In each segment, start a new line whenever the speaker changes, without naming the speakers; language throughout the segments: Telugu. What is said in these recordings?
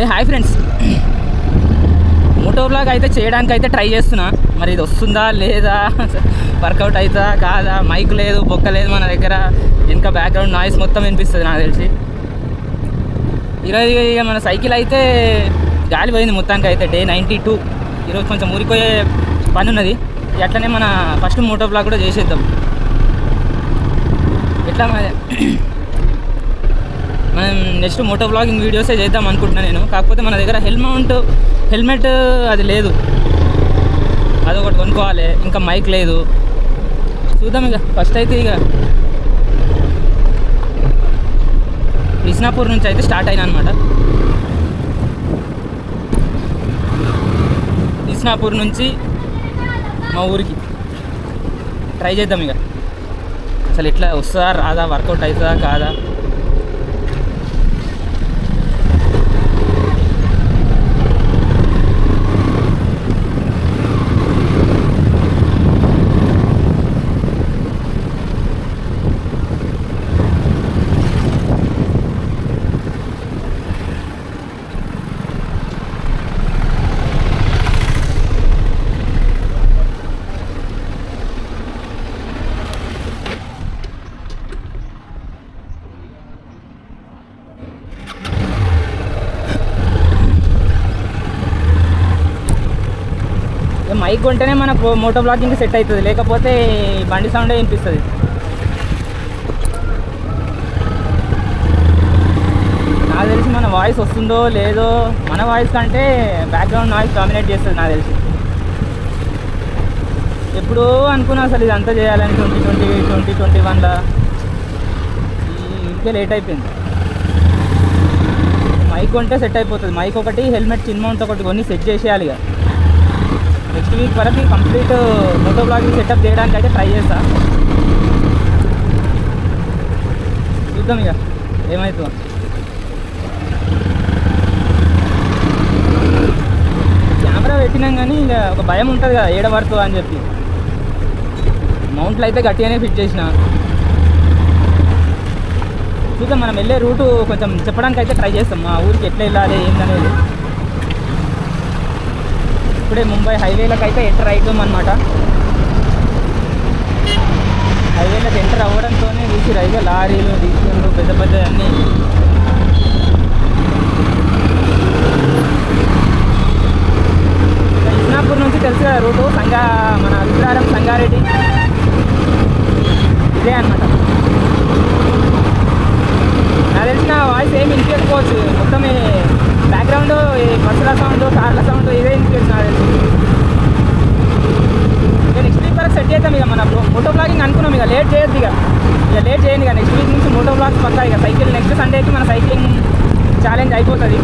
హాయ్ ఫ్రెండ్స్, మోటో వ్లాగ్ అయితే చేయడానికి అయితే ట్రై చేస్తున్నా. మరి ఇది వస్తుందా లేదా, వర్కౌట్ అవుతుందా కాదా, మైక్ లేదు, బొక్క లేదు మన దగ్గర, ఇంకా బ్యాక్గ్రౌండ్ నాయిస్ మొత్తం వినిపిస్తుంది నాకు తెలిసి. ఈరోజు ఇక మన సైకిల్ అయితే గాలి పోయింది మొత్తానికి. అయితే డే 92. ఈరోజు కొంచెం ఊరిపోయే పని ఉన్నది. అట్లనే మన ఫస్ట్ మోటో వ్లాగ్ కూడా చేసేద్దాం. ఎట్లా మనం నెక్స్ట్ మోటో వ్లాగింగ్ వీడియోసే చేద్దాం అనుకుంటున్నాను నేను. కాకపోతే మన దగ్గర హెల్మెట్ అది లేదు, అదొకటి కొనుక్కోవాలి. ఇంకా మైక్ లేదు, చూద్దాం. ఇక ఫస్ట్ అయితే ఇక బిస్నాపూర్ నుంచి అయితే స్టార్ట్ అయినా అనమాట. బిస్నాపూర్ నుంచి మా ఊరికి ట్రై చేద్దాం. ఇక అసలు ఎట్లా వస్తుందా రాదా, వర్కౌట్ అవుతుందా కాదా. మైక్ కొంటేనే మనకు మోటో బ్లాగింగ్ సెట్ అవుతుంది, లేకపోతే బండి సౌండే వినిపిస్తుంది. నాకు తెలిసి మన వాయిస్ వస్తుందో లేదో, మన వాయిస్ కంటే బ్యాక్గ్రౌండ్ నాయిస్ డామినేట్ చేస్తుంది నాకు తెలిసి. ఎప్పుడూ అనుకున్నా అసలు ఇదంతా చేయాలని 2021లో, ఇంకే లేట్ అయిపోయింది. మైక్ కొంటే సెట్ అయిపోతుంది. మైక్ ఒకటి, హెల్మెట్ చిన్న మౌంట్ ఒకటి కొన్ని సెట్ చేసేయాలి. ఇక నెక్స్ట్ వీక్ వరకు కంప్లీట్ మోటో బ్లాగింగ్ సెటప్ చేయడానికి అయితే ట్రై చేస్తా. చూద్దాం ఇక ఏమవుతుందో. కెమెరా పెట్టినాం కానీ ఇక ఒక భయం ఉంటుంది కదా, ఏడ పడుతుందా అని చెప్పి. మౌంట్లు అయితే గట్టిగానే ఫిట్ చేసిన. చూద్దాం, మనం వెళ్ళే రూటు కొంచెం చెప్పడానికి అయితే ట్రై చేస్తాం. మా ఊరికి ఎట్లా వెళ్ళాలి ఏందనేది. ఇప్పుడే ముంబై హైవేలకు అయితే ఎంటర్ అవుతాం అనమాట. హైవేలకు ఎంటర్ అవ్వడంతోనే చూసి రైగా లారీలు, డీజిల్లు, పెద్ద పెద్ద అన్నీ. బిస్నాపూర్ నుంచి తెలుసు కదా రూటు, మన విగ్రహారం సంగారెడ్డి ఇదే అనమాట. నాకు తెలిసిన వాయిస్ ఏమి వినిపించుకోవచ్చు, మొత్తం బ్యాక్గ్రౌండ్ బస్సుల సౌండ్, కార్ల సౌండ్ ఇదే వినిపించు నాకు తెలిసి. ఇక నెక్స్ట్ వీక్ వరకు సెట్ చేద్దాం. ఇక మన మోటో బ్లాగింగ్ అనుకున్నాం, ఇక లేట్ చేయొద్దు. ఇక లేట్ చేయండి. ఇక నెక్స్ట్ వీక్ నుంచి మోటో బ్లాగ్స్ పక్కా. ఇక సైకిల్ నెక్స్ట్ సండేకి మన సైక్లింగ్ ఛాలెంజ్ అయిపోతుంది.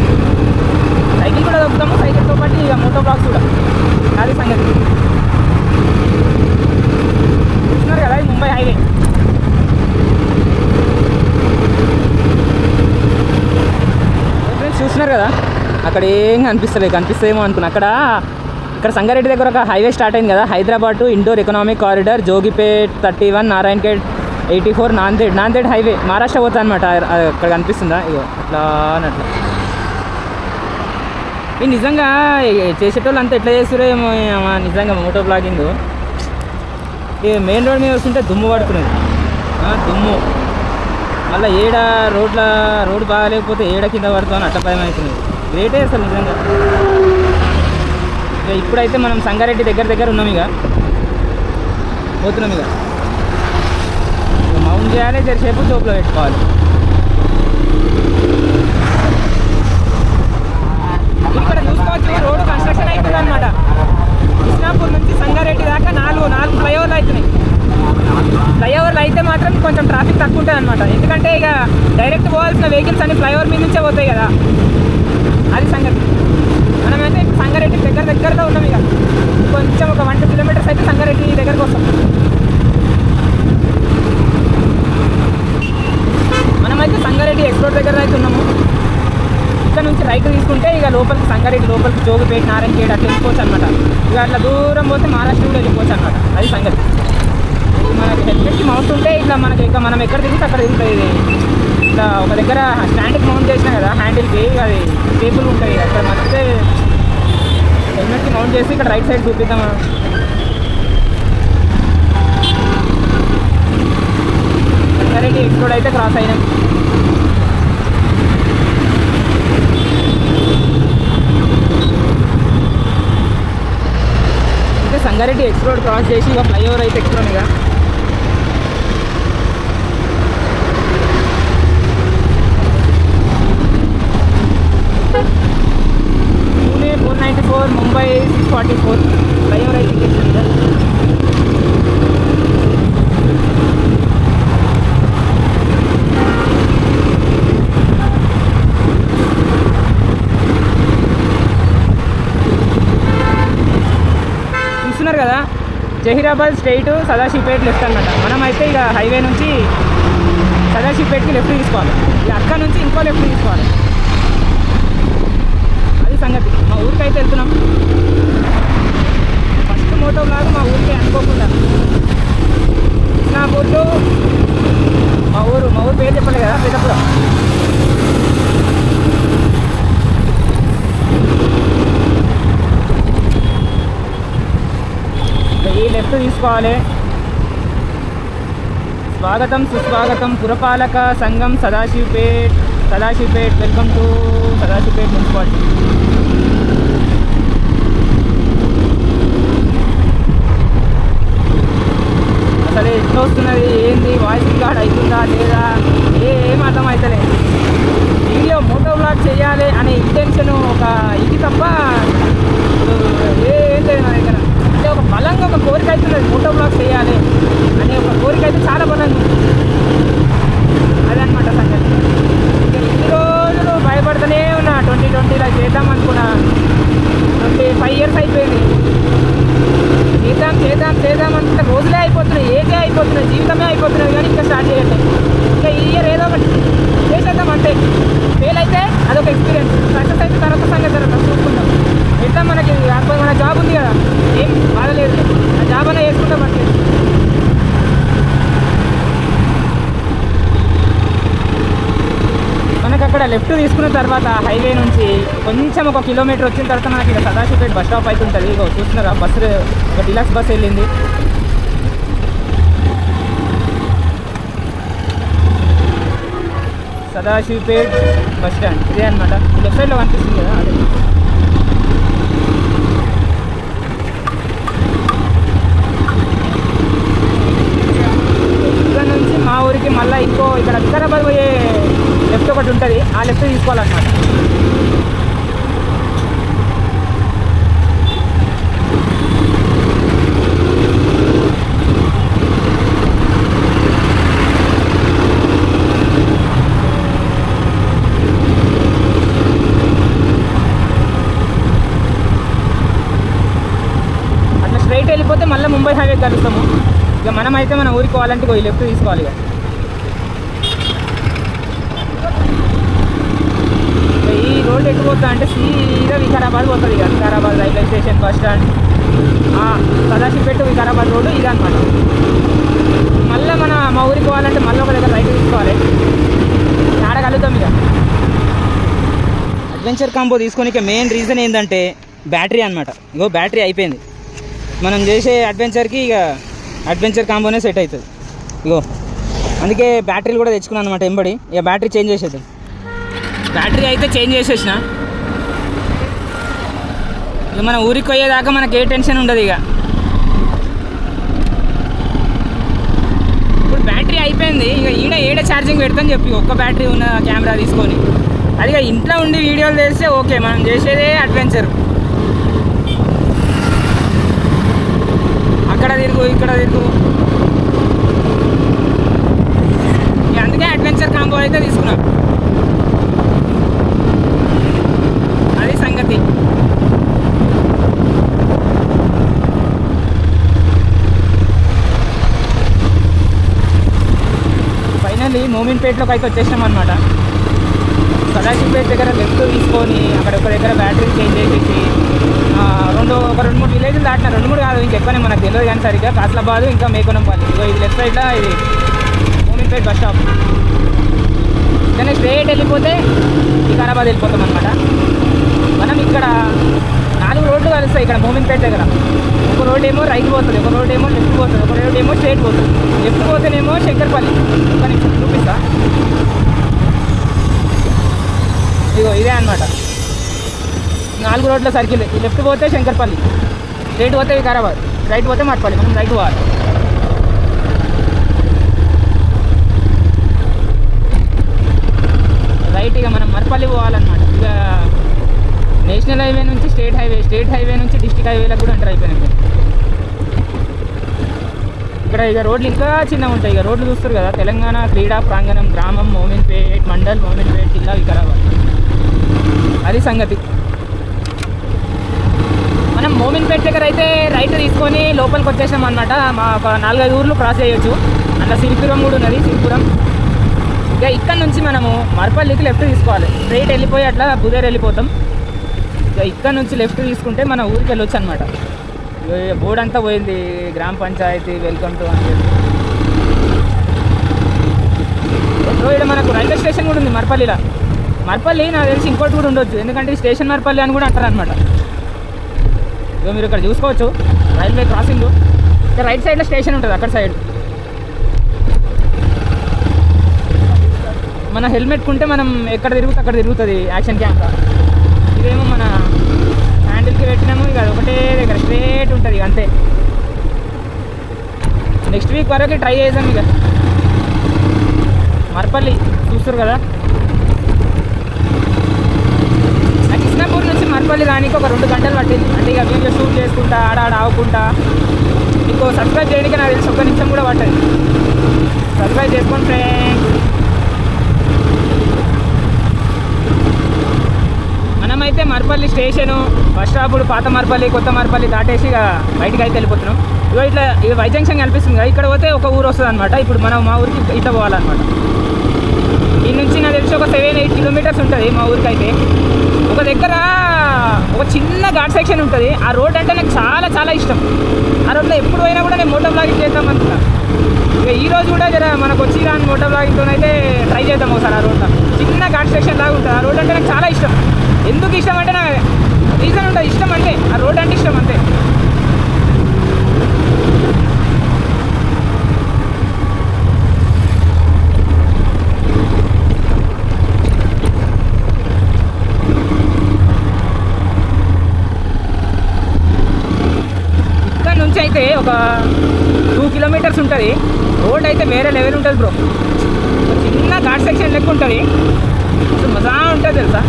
సైకిల్ కూడా దొరుకుతాము, సైకిల్తో పాటు ఇక మోటో బ్లాగ్స్ కూడా. అది సంగతి. చూస్తున్నారు కదా ఇది ముంబై హైవే. చూస్తున్నారు కదా, అక్కడ ఏం కనిపిస్తేమో అనుకున్నా. ఇక్కడ సంగారెడ్డి దగ్గర ఒక హైవే స్టార్ట్ అయింది కదా, Hyderabad to Indore economic corridor, Jogipet 31, Narayankhed 84, Nanded highway Maharashtra పోతా అనమాట. అక్కడ కనిపిస్తుందా ఇగో అట్లా అన్నట్లు. ఇది నిజంగా చేసేటోళ్ళు అంతా ఎట్లా చేస్తారో ఏమో నిజంగా మోటో బ్లాగింగ్. ఈ మెయిన్ రోడ్ మీద వస్తుంటే దుమ్ము పడుతున్నది, దుమ్ము. మళ్ళీ రోడ్డు బాగాలేకపోతే కింద పడుతుందని అట్ట భయం అవుతుంది. గ్రేటే అసలు నిజంగా. ఇక ఇప్పుడైతే మనం సంగారెడ్డి దగ్గర ఉన్నాం. ఇక పోతున్నాం. ఇక మౌంట్ చేయాలి, జరసేపు జోబులో పెట్టుకోవాలి. ఇక్కడ చూసుకోవచ్చు, రోడ్డు కన్స్ట్రక్షన్ అవుతుంది అనమాట. బిస్నాపూర్ నుంచి సంగారెడ్డి దాకా నాలుగు ఫ్లైఓవర్లు అవుతున్నాయి. ఫ్లైఓవర్లు అయితే మాత్రం కొంచెం ట్రాఫిక్ తక్కువ ఉంటుంది అనమాట. ఎందుకంటే ఇక డైరెక్ట్ పోవాల్సిన వెహికల్స్ అన్ని ఫ్లైఓవర్ మీద నుంచే పోతాయి కదా, అది సంగతి. మనమైతే సంగారెడ్డి దగ్గరలో ఉన్నాం. ఇక కొంచెం ఒక 1-2 కిలోమీటర్స్ అయితే సంగారెడ్డి దగ్గరకు వస్తాం. మనమైతే సంగారెడ్డి ఎక్స్ప్లోర్ దగ్గర అయితే ఉన్నాము. ఇక్కడ నుంచి రైట్ తీసుకుంటే ఇక లోపలికి సంగారెడ్డి లోపలికి జోగిపేట, నారాయణఖేడ్ అట్లా వెళ్ళిపోవచ్చు అనమాట. ఇక అట్లా దూరం పోతే మహారాష్ట్ర కూడా వెళ్ళిపోవచ్చు అనమాట. అది సంగతి. మనకి హెల్మెట్కి మౌంట్ ఉంటే ఇట్లా మనకి ఇక మనం ఎక్కడ తిరిగితే అక్కడ తిరుగుతుంది. ఇట్లా ఒక దగ్గర స్టాండ్కి మౌంట్ చేసినా కదా హ్యాండిల్కి, అది టేబుల్ ఉంటుంది అక్కడ మధ్య హెల్మెట్కి మౌంట్ చేసి ఇక్కడ రైట్ సైడ్ చూపిద్దామా. సంగారెడ్డి ఎక్స్ప్లోడ్ అయితే క్రాస్ అయినాం. అయితే సంగారెడ్డి ఎక్స్ప్లోడ్ క్రాస్ చేసి ఇక ఫ్లైఓవర్ అయితే ఎక్కుతున్నాం. ఇక పూణే 494, ముంబై 644 ఫ్లైఓవర్ అయితే ఎక్కించింది. చూస్తున్నారు కదా, జహీరాబాద్ స్ట్రైట్ సదాశివపేట లెఫ్ట్ అన్నమాట. మనం అయితే ఇక హైవే నుంచి సదాశివపేటకి లెఫ్ట్ తీసుకోవాలి. ఇక అక్కడ నుంచి ఇంకో లెఫ్ట్ తీసుకోవాలి. అది సంగతి. మా ఊరికి అయితే వెళ్తున్నాం. ఫస్ట్ మోటో బ్లాగ్ మా ఊరికి అనుకోకుండా నా బోర్డు మా ఊరు పేరు చెప్పలేదు కదా, పెద్దపురం. ఈ లెఫ్ట్ తీసుకోవాలి. స్వాగతం సుస్వాగతం పురపాలక సంఘం Sadasivpet. Welcome to Sadasivpet municipality. అసలు ఎట్లా వస్తున్నది, ఏంది, వాయిస్ రికార్డ్ అవుతుందా లేదా ఏం అర్థం అవుతలేదు. వీడియో మోటో బ్లాగ్ చేయాలి అనే ఇంటెన్షన్ ఒక ఇది తప్ప ఏం లేదు నా దగ్గర. అంటే ఒక బలంగా ఒక కోరిక అవుతున్నది, మోటో బ్లాగ్ చేయాలి అనే ఒక కోరిక అయితే చాలా బలంగా ఉంది. అదనమాట సంగతి. ఇంకా ఇన్ని రోజులు భయపడుతూనే ఉన్నా, 2020లో చేద్దాం అనుకున్నా. 25 ఇయర్స్ అయిపోయింది. చేద్దాం అనుకుంటే రోజులే అయిపోతున్నాయి, ఏజే అయిపోతున్నాయి, జీవితమే అయిపోతున్నాయి, కానీ ఇంకా స్టార్ట్ చేయట్లేదు. ఇంకా ఈ ఇయర్ ఏదో ఒకటి చేసేద్దాం అంటే. ఫెయిల్ అయితే అదొక ఎక్స్పీరియన్స్, సక్సెస్ అయితే తర్వాత సంగతి చూసుకుంటాం. ఎట్లా మనకి మన జాబ్ ఉంది కదా, ఏం బాధలేదు, ఆ జాబ్ అనే వేసుకుంటాం అంటే. మనకు అక్కడ లెఫ్ట్ తీసుకున్న తర్వాత హైవే నుంచి కొంచెం 1 కిలోమీటర్ వచ్చిన తర్వాత మనకి ఇక్కడ సదాశివపేట బస్ స్టాప్ అయితే ఉంటుంది. ఇగో చూస్తున్నారా, బస్సు ఒక డిలక్స్ బస్ వెళ్ళింది. సదాశివపేట్ బస్ స్టాండ్ ఇదే అనమాట. లెఫ్ట్ సైడ్లో కనిపిస్తుంది కదా, అదే. ఇక్కడ నుంచి మా ఊరికి మళ్ళీ ఇంకో ఇక్కడ వికారాబాద్ పోయే లెఫ్ట్ ఒకటి ఉంటుంది, ఆ లెఫ్ట్ తీసుకోవాలన్నమాట. అట్లా స్ట్రైట్ వెళ్ళిపోతే మళ్ళీ ముంబై హైవే కలుస్తాము. ఇక మనమైతే మన ఊరికి పోవాలంటే పోయి లెఫ్ట్ తీసుకోవాలి. ఇక ఈ రోడ్ ఎటు పోతా అంటే సీదా వికారాబాద్ పోతుంది. ఇక Vikarabad railway station, bus stand, Sadasivpet Vikarabad road ఇదనమాట. మళ్ళీ మా ఊరికి పోవాలంటే మళ్ళీ ఒక దగ్గర రైట్ తీసుకోవాలి. ఆడగలుగుతాం. ఇక అడ్వెంచర్ కాంబో తీసుకోనికి మెయిన్ రీజన్ ఏంటంటే బ్యాటరీ అనమాట. ఇగో బ్యాటరీ అయిపోయింది. మనం చేసే అడ్వెంచర్కి ఇక అడ్వెంచర్ కాంబోనే సెట్ అవుతుంది. ఇగో అందుకే బ్యాటరీలు కూడా తెచ్చుకున్నాను అనమాట ఎంబడి. ఇక బ్యాటరీ చేంజ్ చేసేద్దాం. బ్యాటరీ అయితే చేంజ్ చేసేసిన. ఇక మన ఊరికి పోయేదాకా మనకి ఏ టెన్షన్ ఉండదు. ఇక ఇప్పుడు బ్యాటరీ అయిపోయింది. ఇక ఏడ ఛార్జింగ్ పెడతాను చెప్పి ఒక్క బ్యాటరీ ఉన్న కెమెరా తీసుకొని, అది ఇక ఇంట్లో ఉండి వీడియోలు చేస్తే ఓకే, మనం చేసేదే అడ్వెంచర్. అక్కడ తిరుగు, ఇక్కడ తిరుగు. అందుకే అడ్వెంచర్ కాంబో అయితే తీసుకున్నాం. అది సంగతి. ఫైనల్లీ మోమిన్పేటలోకి అయితే వచ్చేసినాం అనమాట. సదాశివపేట దగ్గర లెఫ్ట్ తీసుకొని అక్కడ ఒక దగ్గర బ్యాటరీ చేంజ్ చేసేసి ఒక రెండు మూడు విలేజ్లు దాటిన, 2-3 కాదు ఇంకెక్కువనే మనకు తెలియదు కానీ సరిగ్గా. కాస్లాబాద్ ఇంకా మేకొనంపల్లి. ఇది లెఫ్ట్ సైడ్లో ఇది మోమిన్పేట బస్ స్టాప్. ఇట్లనే స్ట్రేట్ వెళ్ళిపోతే వికారాబాద్ వెళ్ళిపోతాం అనమాట. మనం ఇక్కడ 4 రోడ్లు కలుస్తాయి ఇక్కడ మోమిన్పేట దగ్గర. ఒక రోడ్ ఏమో రైట్ పోతుంది, ఒక రోడ్ ఏమో లెఫ్ట్ పోతుంది, ఒక రోడ్ ఏమో స్ట్రేట్ పోతుంది. లెఫ్ట్ పోతేనేమో శంకర్పల్లి. ఒక నిమిషం చూపిస్తా. ఇగో ఇదే అనమాట 4 రోడ్ల సర్కిల్. లెఫ్ట్ పోతే శంకర్పల్లి, స్ట్రేట్ పోతే వికారాబాద్, రైట్ పోతే మట్పల్లి. మనం రైట్ పోవాలి. రైట్ ఇక మనం మట్పల్లి పోవాలన్నమాట. ఇక నేషనల్ హైవే నుంచి స్టేట్ హైవే నుంచి డిస్ట్రిక్ట్ హైవేలకు కూడా ఎంటర్ అయిపోయినాయి. ఇక్కడ ఇక రోడ్లు ఇంకా చిన్నగా ఉంటాయి. ఇక రోడ్లు చూస్తారు కదా, తెలంగాణ క్రీడా ప్రాంగణం, గ్రామం మోమిన్పేట్, మండల్ మోమిన్పేట్, జిల్లా వికారాబాద్. అది సంగతి. మనం మోమిన్పేట దగ్గర అయితే రైట్ తీసుకొని లోపలికి వచ్చేసాం అనమాట. మా ఒక 4-5 ఊర్లు క్రాస్ చేయొచ్చు. అట్లా సిరిపురం కూడా ఉన్నది, సిరిపురం. ఇక ఇక్కడ నుంచి మనము మర్పల్లికి లెఫ్ట్ తీసుకోవాలి. స్ట్రైట్ వెళ్ళిపోయి అట్లా బుదేర్ వెళ్ళిపోతాం. ఇక ఇక్కడ నుంచి లెఫ్ట్ తీసుకుంటే మన ఊరికి వెళ్ళొచ్చు అనమాట. బోర్డు అంతా పోయింది, గ్రామ పంచాయతీ వెల్కమ్ టు అని చెప్పి. ఇక్కడ మనకు రైల్వే స్టేషన్ కూడా ఉంది మర్పల్లిలో. మర్పల్లి నాకు తెలిసి ఇంకోటి కూడా ఉండొచ్చు, ఎందుకంటే స్టేషన్ మర్పల్లి అని కూడా అంటారు అనమాట. ఇక మీరు ఇక్కడ చూసుకోవచ్చు రైల్వే క్రాసింగ్. ఇక్కడ రైట్ సైడ్లో స్టేషన్ ఉంటుంది, అక్కడ సైడ్. మన హెల్మెట్ కుంటే మనం ఎక్కడ తిరుగుతుంది అక్కడ తిరుగుతుంది యాక్షన్ కెమెరా. ఇదేమో మన హ్యాండిల్కి పెట్టినాము, ఇక అది ఒకటే దగ్గర స్ట్రేట్ ఉంటుంది అంతే. నెక్స్ట్ వీక్ వరకు ట్రై చేద్దాం. ఇక మర్పల్లి చూస్తారు కదా, కృష్ణాపూర్ నుంచి మర్పల్లి రానికి ఒక 2 గంటలు పట్టింది. అంటే ఇక వీడియో షూట్ చేసుకుంటా ఆడ ఆవుకుంటా. మీకు సబ్స్క్రైబ్ చేయడానికి నాకు తెలిసి 1 నిమిషం కూడా పట్టదు. సబ్స్క్రైబ్ చేసుకోండి ఫ్రెండ్స్. మనమైతే మర్పల్లి స్టేషను, బస్ స్టాపుడు, పాత మర్పల్లి, కొత్త మర్పల్లి దాటేసి ఇక బయటకు అయితే వెళ్ళిపోతున్నాం. ఇక ఇట్లా ఇక వై జంక్షన్ కనిపిస్తుంది కదా, ఇక్కడ పోతే ఒక ఊరు వస్తుంది అనమాట. ఇప్పుడు మనం మా ఊరికి ఇట్లా పోవాలన్నమాట. ఈ నుంచి నాకు తెలిసి ఒక 7-8 కిలోమీటర్స్ ఉంటుంది మా ఊరికి. అయితే ఒక దగ్గర ఒక చిన్న ఘాట్ సెక్షన్ ఉంటుంది. ఆ రోడ్ అంటే నాకు చాలా చాలా ఇష్టం. ఆ రోడ్లో ఎప్పుడు పోయినా కూడా నేను మోటో బ్లాగింగ్ చేద్దాం అనుకున్నా. ఇక ఈరోజు కూడా జర మనకు వచ్చి రాని మోటో బ్లాగింగ్తో అయితే ట్రై చేద్దాం ఒకసారి. ఆ రోడ్లో చిన్న ఘాట్ సెక్షన్ లాగా ఉంటుంది. ఆ రోడ్ అంటే నాకు చాలా ఇష్టం. ఎందుకు ఇష్టం అంటే నాకు రీజన్ ఉంటుంది, ఇష్టం అంటే ఆ రోడ్ అంటే ఇష్టం అంతే. ఇక్కడ నుంచి అయితే ఒక 2 కిలోమీటర్స్ ఉంటుంది. రోడ్ అయితే వేరే లెవెల్ ఉంటుంది బ్రో. చిన్న ఘాట్ సెక్షన్ లెక్క ఉంటుంది, అసలు మజా ఉంటుంది తెలుసా.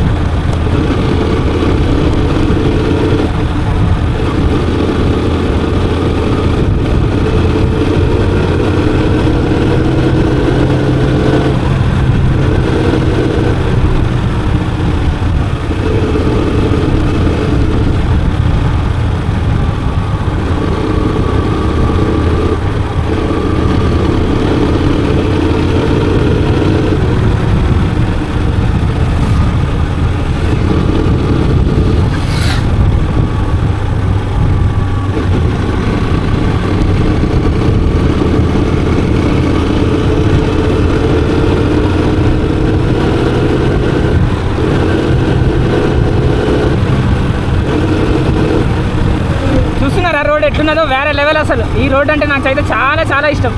రోడ్ ఎట్లున్నదో వేరే లెవెల్ అసలు. ఈ రోడ్ అంటే నాకైతే చాలా చాలా ఇష్టం.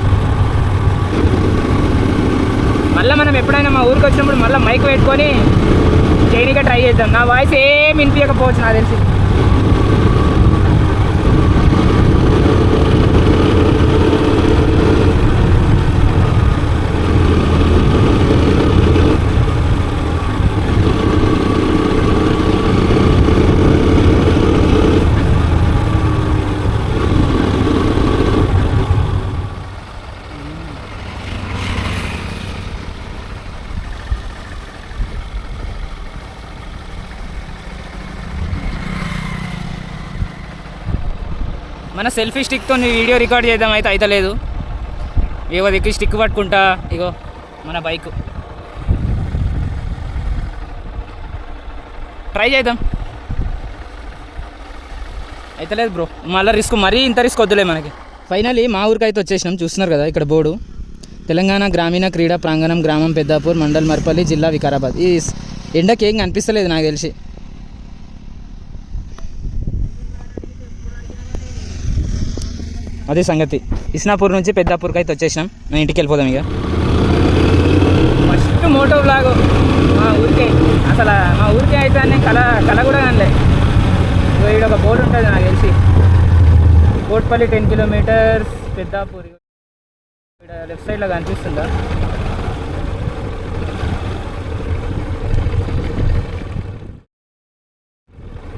మళ్ళీ మనం ఎప్పుడైనా మా ఊరికి వచ్చినప్పుడు మళ్ళీ మైక్ పెట్టుకొని చేయడానికి ట్రై చేద్దాం. నా వాయిస్ ఏం వినిపించకపోవచ్చు నాకు తెలిసి. మన సెల్ఫీ స్టిక్తో వీడియో రికార్డ్ చేద్దాం అయితే అవుతలేదు. ఏవో దిక్కు స్టిక్ పట్టుకుంటా. ఇగో మన బైక్ ట్రై చేద్దాం, అవుతలేదు బ్రో. మళ్ళీ రిస్క్, మరీ ఇంత రిస్క్ వద్దులే మనకి. ఫైనల్లీ మా ఊరికి అయితే వచ్చేసినాం. చూస్తున్నారు కదా ఇక్కడ బోర్డు.
తెలంగాణ గ్రామీణ క్రీడా ప్రాంగణం, గ్రామం పెద్దాపూర్, మండల్ మర్పల్లి, జిల్లా వికారాబాద్. ఈ ఎండకి ఏం కనిపిస్తలేదు నాకు తెలిసి. అదే సంగతి. ఇస్నాపూర్ నుంచి పెద్దాపూర్కి అయితే వచ్చేసినాం. నా ఇంటికి వెళ్ళిపోదాం ఇక.
ఫస్ట్ మోటో బ్లాగ్ మా ఊరికే, అసలు మా ఊరికే అయితే అని కళ కూడా కానిలే. ఇక్కడ ఒక బోర్డు ఉంటుంది నాకు తెలిసి, కోట్పల్లి 10 కిలోమీటర్స్ పెద్దాపూర్. ఇక్కడ లెఫ్ట్ సైడ్లో కనిపిస్తుందా?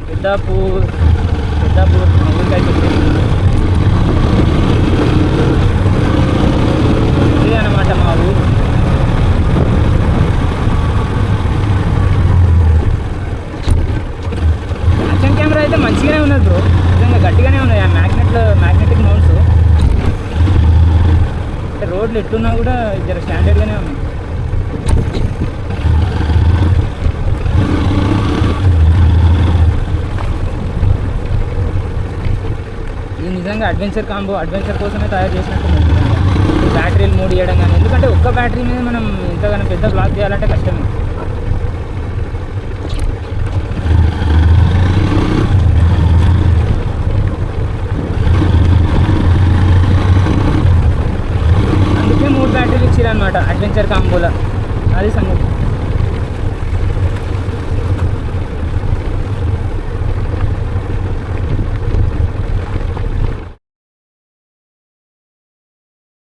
పెద్దాపూర్ మా ఊరికి అయితే ఇదే అన్నమాట మా ఊరు. యాక్షన్ కెమెరా అయితే మంచిగానే ఉన్నది బ్రో, నిజంగా గట్టిగానే ఉన్నాయి ఆ మ్యాగ్నెటిక్ మౌంట్స్. అంటే రోడ్లు ఎట్లున్నా కూడా జర స్టాండర్డ్గానే ఉన్నాయి. ఇది నిజంగా అడ్వెంచర్ కోసమే తయారు చేసినట్టు బ్యాటరీలు మూడు ఇవ్వడం కానీ. ఎందుకంటే ఒక్క బ్యాటరీ మీద మనం ఇంతగానో పెద్ద బ్లాక్ చేయాలంటే కష్టమే.